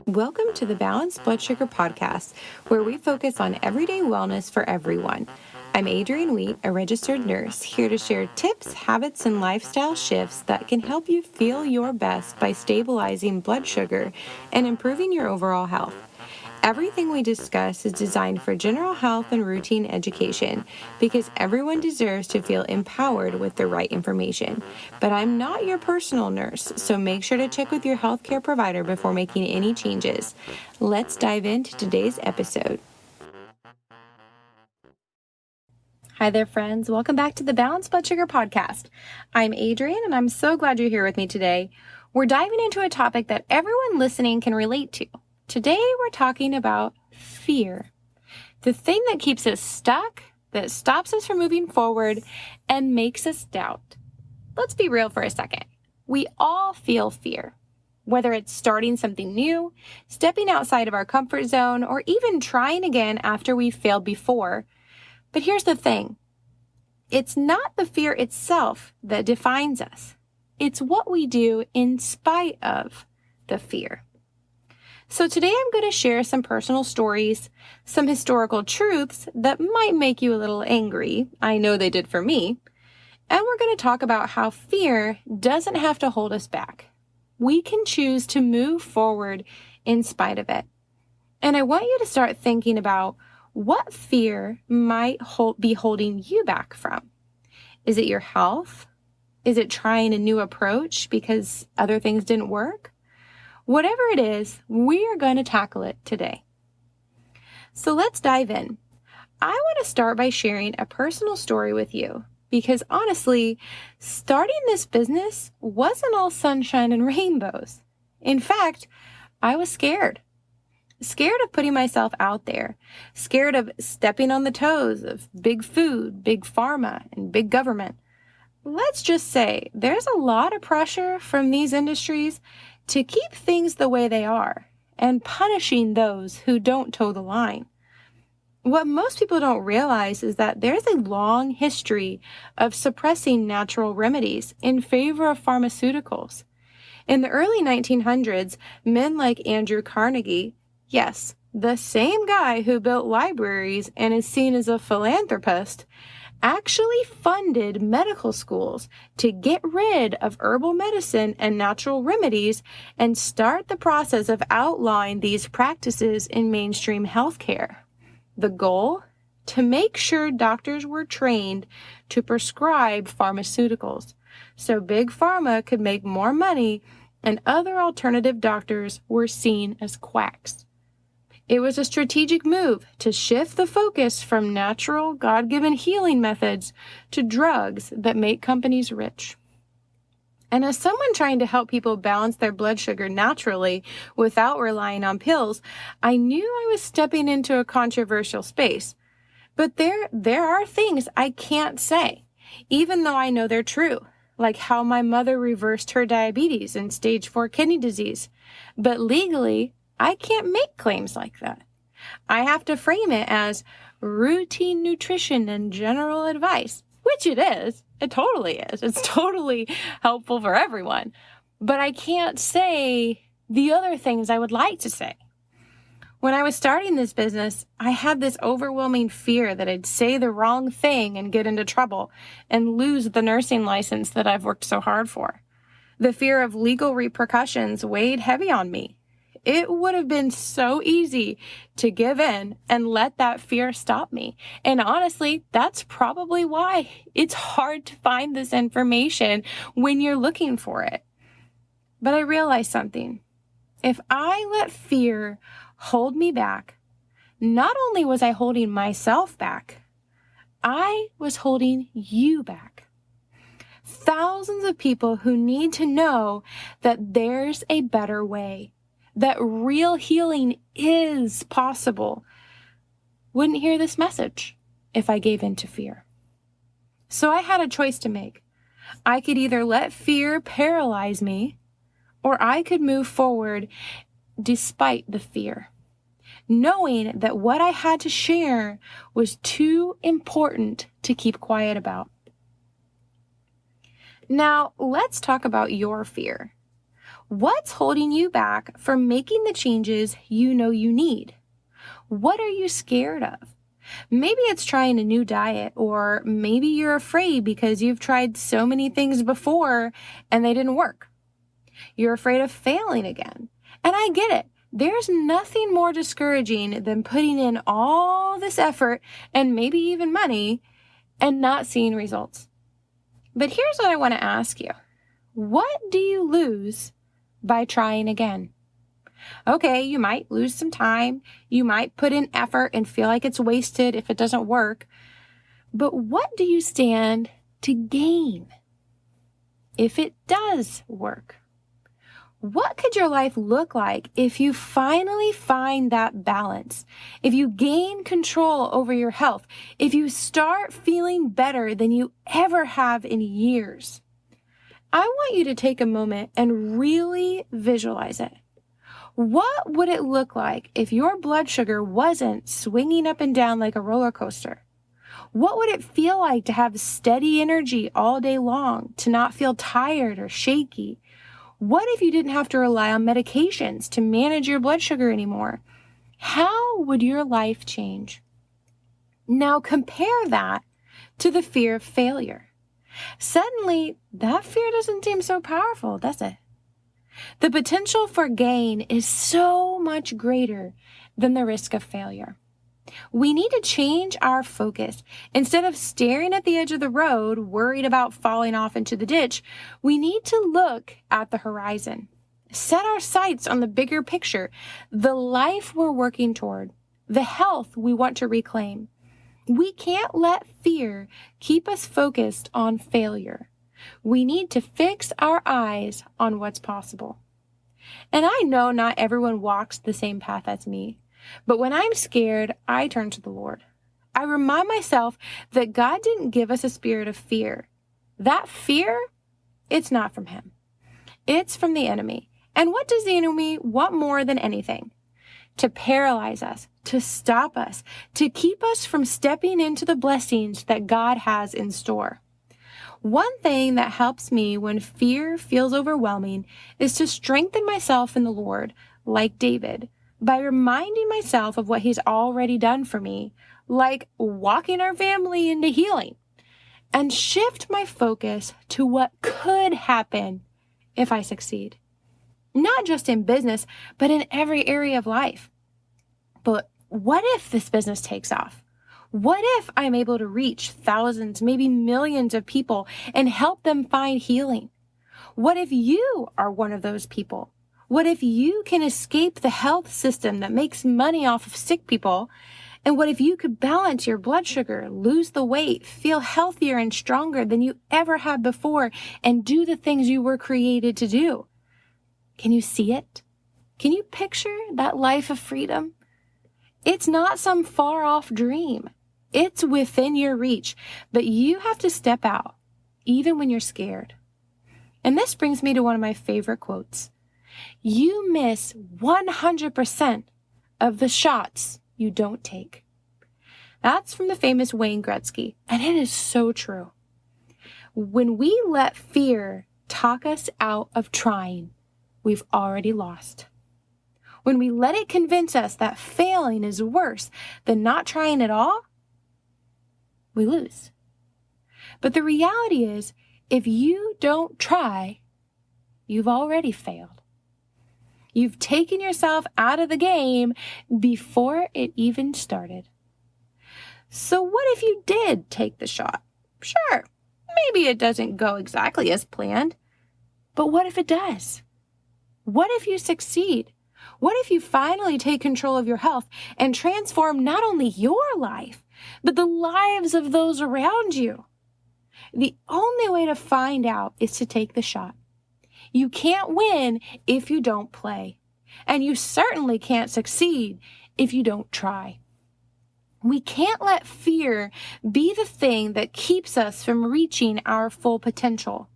Welcome to the Balanced Blood Sugar Podcast, where we focus on everyday wellness for everyone. I'm Adrienne Wheat, a registered nurse, here to share tips, habits, and lifestyle shifts that can help you feel your best by stabilizing blood sugar and improving your overall health. Everything we discuss is designed for general health and routine education because everyone deserves to feel empowered with the right information. But I'm not your personal nurse, so make sure to check with your healthcare provider before making any changes. Let's dive into today's episode. Hi there, friends. Welcome back to the Balanced Blood Sugar Podcast. I'm Adrienne, and I'm so glad you're here with me today. We're diving into a topic that everyone listening can relate to. Today, we're talking about fear, the thing that keeps us stuck, that stops us from moving forward, and makes us doubt. Let's be real for a second. We all feel fear, whether it's starting something new, stepping outside of our comfort zone, or even trying again after we've failed before. But here's the thing. It's not the fear itself that defines us. It's what we do in spite of the fear. So today I'm going to share some personal stories, some historical truths that might make you a little angry. I know they did for me. And we're going to talk about how fear doesn't have to hold us back. We can choose to move forward in spite of it. And I want you to start thinking about what fear might be holding you back from. Is it your health? Is it trying a new approach because other things didn't work? Whatever it is, we are going to tackle it today. So let's dive in. I want to start by sharing a personal story with you because honestly, starting this business wasn't all sunshine and rainbows. In fact, I was scared. Scared of putting myself out there, scared of stepping on the toes of big food, big pharma, and big government. Let's just say there's a lot of pressure from these industries to keep things the way they are and punishing those who don't toe the line. What most people don't realize is that there's a long history of suppressing natural remedies in favor of pharmaceuticals. In the early 1900s, men like Andrew Carnegie, yes, the same guy who built libraries and is seen as a philanthropist, actually funded medical schools to get rid of herbal medicine and natural remedies and start the process of outlawing these practices in mainstream healthcare. The goal? To make sure doctors were trained to prescribe pharmaceuticals so big pharma could make more money and other alternative doctors were seen as quacks. It was a strategic move to shift the focus from natural, God-given healing methods to drugs that make companies rich. And as someone trying to help people balance their blood sugar naturally without relying on pills, I knew I was stepping into a controversial space. But there are things I can't say, even though I know they're true, like how my mother reversed her diabetes and stage 4 kidney disease. But legally, I can't make claims like that. I have to frame it as routine nutrition and general advice, which it is. It totally is. It's totally helpful for everyone. But I can't say the other things I would like to say. When I was starting this business, I had this overwhelming fear that I'd say the wrong thing and get into trouble and lose the nursing license that I've worked so hard for. The fear of legal repercussions weighed heavy on me. It would have been so easy to give in and let that fear stop me. And honestly, that's probably why it's hard to find this information when you're looking for it. But I realized something. If I let fear hold me back, not only was I holding myself back, I was holding you back. Thousands of people who need to know that there's a better way, that real healing is possible, wouldn't hear this message if I gave in to fear. So I had a choice to make. I could either let fear paralyze me, or I could move forward despite the fear, knowing that what I had to share was too important to keep quiet about. Now, let's talk about your fear. What's holding you back from making the changes you know you need? What are you scared of? Maybe it's trying a new diet, or maybe you're afraid because you've tried so many things before and they didn't work. You're afraid of failing again. And I get it. There's nothing more discouraging than putting in all this effort and maybe even money and not seeing results. But here's what I want to ask you. What do you lose by trying again? Okay, you might lose some time. You might put in effort and feel like it's wasted if it doesn't work. But what do you stand to gain if it does work? What could your life look like if you finally find that balance? If you gain control over your health? If you start feeling better than you ever have in years? I want you to take a moment and really visualize it. What would it look like if your blood sugar wasn't swinging up and down like a roller coaster? What would it feel like to have steady energy all day long, to not feel tired or shaky? What if you didn't have to rely on medications to manage your blood sugar anymore? How would your life change? Now compare that to the fear of failure. Suddenly, that fear doesn't seem so powerful, does it? The potential for gain is so much greater than the risk of failure. We need to change our focus. Instead of staring at the edge of the road, worried about falling off into the ditch, we need to look at the horizon. Set our sights on the bigger picture, the life we're working toward, the health we want to reclaim. We can't let fear keep us focused on failure. We need to fix our eyes on what's possible. And I know not everyone walks the same path as me. But when I'm scared, I turn to the Lord. I remind myself that God didn't give us a spirit of fear. That fear, it's not from Him. It's from the enemy. And what does the enemy want more than anything? To paralyze us, to stop us, to keep us from stepping into the blessings that God has in store. One thing that helps me when fear feels overwhelming is to strengthen myself in the Lord, like David, by reminding myself of what He's already done for me, like walking our family into healing, and shift my focus to what could happen if I succeed. Not just in business, but in every area of life. But what if this business takes off? What if I'm able to reach thousands, maybe millions of people and help them find healing? What if you are one of those people? What if you can escape the health system that makes money off of sick people? And what if you could balance your blood sugar, lose the weight, feel healthier and stronger than you ever have before, and do the things you were created to do? Can you see it? Can you picture that life of freedom? It's not some far off dream. It's within your reach, but you have to step out, even when you're scared. And this brings me to one of my favorite quotes. You miss 100% of the shots you don't take. That's from the famous Wayne Gretzky, and it is so true. When we let fear talk us out of trying, we've already lost. When we let it convince us that failing is worse than not trying at all, we lose. But the reality is, if you don't try, you've already failed. You've taken yourself out of the game before it even started. So what if you did take the shot? Sure, maybe it doesn't go exactly as planned, but what if it does? What if you succeed? What if you finally take control of your health and transform not only your life, but the lives of those around you? The only way to find out is to take the shot. You can't win if you don't play, and you certainly can't succeed if you don't try. We can't let fear be the thing that keeps us from reaching our full potential.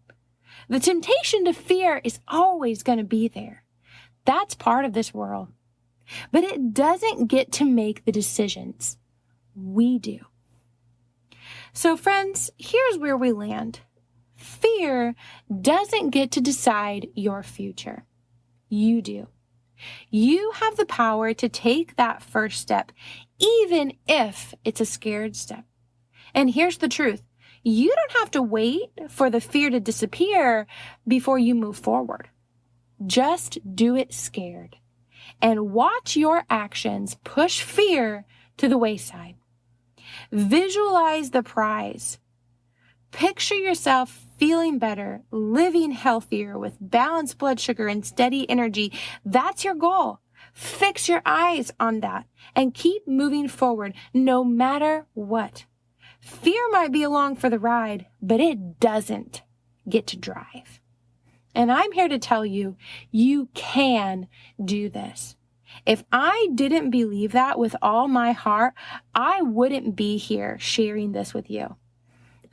The temptation to fear is always going to be there. That's part of this world. But it doesn't get to make the decisions. We do. So friends, here's where we land. Fear doesn't get to decide your future. You do. You have the power to take that first step, even if it's a scared step. And here's the truth. You don't have to wait for the fear to disappear before you move forward. Just do it scared and watch your actions push fear to the wayside. Visualize the prize. Picture yourself feeling better, living healthier with balanced blood sugar and steady energy. That's your goal. Fix your eyes on that and keep moving forward no matter what. Fear might be along for the ride, but it doesn't get to drive. And I'm here to tell you, you can do this. If I didn't believe that with all my heart, I wouldn't be here sharing this with you.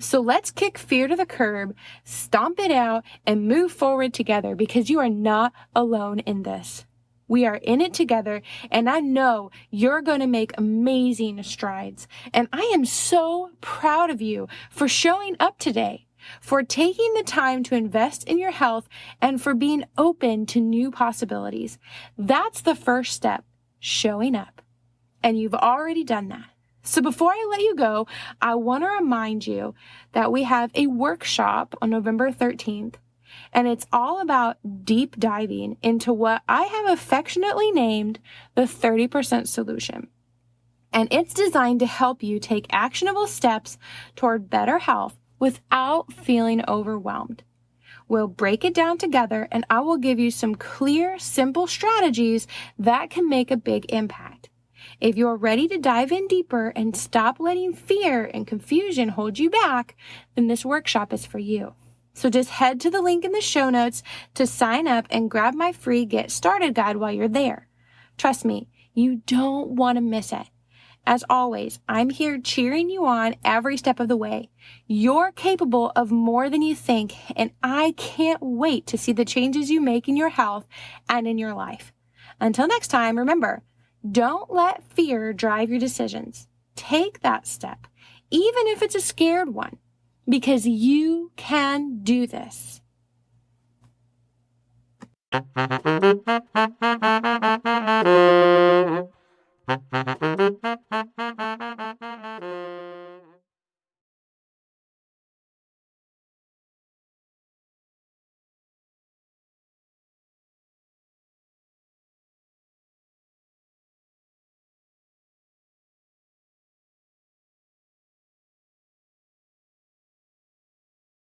So let's kick fear to the curb, stomp it out, and move forward together because you are not alone in this. We are in it together, and I know you're going to make amazing strides. And I am so proud of you for showing up today, for taking the time to invest in your health, and for being open to new possibilities. That's the first step, showing up. And you've already done that. So before I let you go, I want to remind you that we have a workshop on November 13th. And it's all about deep diving into what I have affectionately named the 30% solution. And it's designed to help you take actionable steps toward better health without feeling overwhelmed. We'll break it down together, and I will give you some clear, simple strategies that can make a big impact. If you're ready to dive in deeper and stop letting fear and confusion hold you back, then this workshop is for you. So just head to the link in the show notes to sign up and grab my free Get Started guide while you're there. Trust me, you don't want to miss it. As always, I'm here cheering you on every step of the way. You're capable of more than you think, and I can't wait to see the changes you make in your health and in your life. Until next time, remember, don't let fear drive your decisions. Take that step, even if it's a scared one, because you can do this.